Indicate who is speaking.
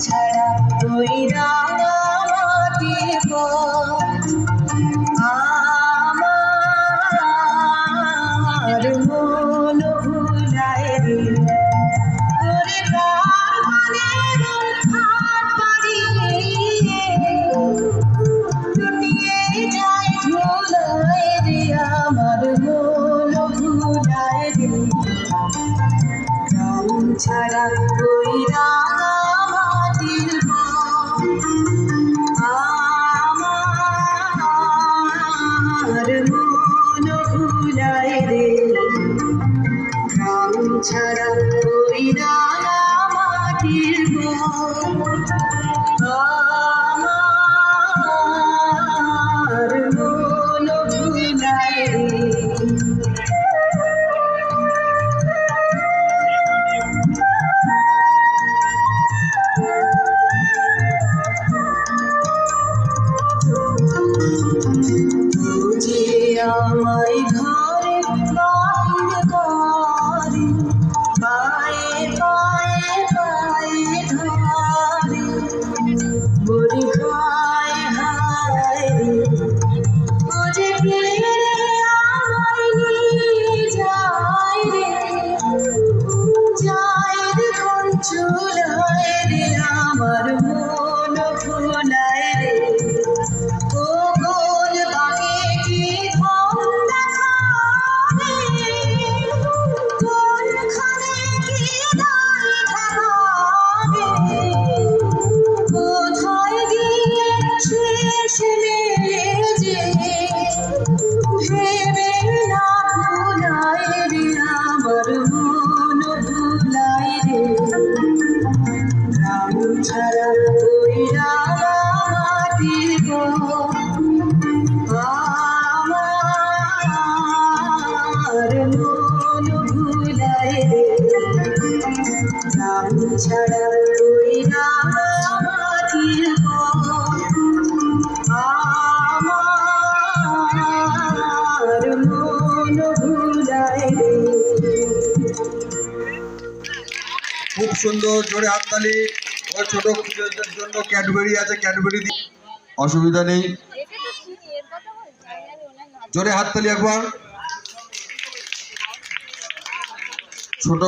Speaker 1: ছাড়া ওই রাঙামাটির পথ আমার মন ভুলায় রে ওরে কার মানে মন হাত বাড়িয়ে লুটিয়ে যায় ধুলায় রে আমার মন ভুলায় রে গান ছাড়া ওই রাঙামাটির পথ আমার মন ভুলায় রে গান ছাড়া ওই রাঙামাটির পথ আমার মন ভুলায় রে আমায় ঘরে বাহির করে পায়ে পায়ে পায়ে ধরে বলি হায় হায় ও যে ফিরে আমায় নিয়ে যায় রে যায় রে কোন চুলায় রে আমার মন ভুলায় রে ও গোল বাগে কি কোথায় গিয়ে শেষ মেলে যে ভেবে না ভুলায় রে আমার মন ভুলায় রে রাম ছাড়া ওই রাঙামাটির পথ আমার মন ভুলায় রে রাম ছাড়া ওই রাঙামাটির পথ আমার মন ভুলায় রে।
Speaker 2: খুব সুন্দর, জোরে হাততালি। ওই ছোট কুকুরদের জন্য ক্যাডবেরি আছে, ক্যাডবেরি দিই, অসুবিধা নেই। জোরে হাততালি একবার। ছোট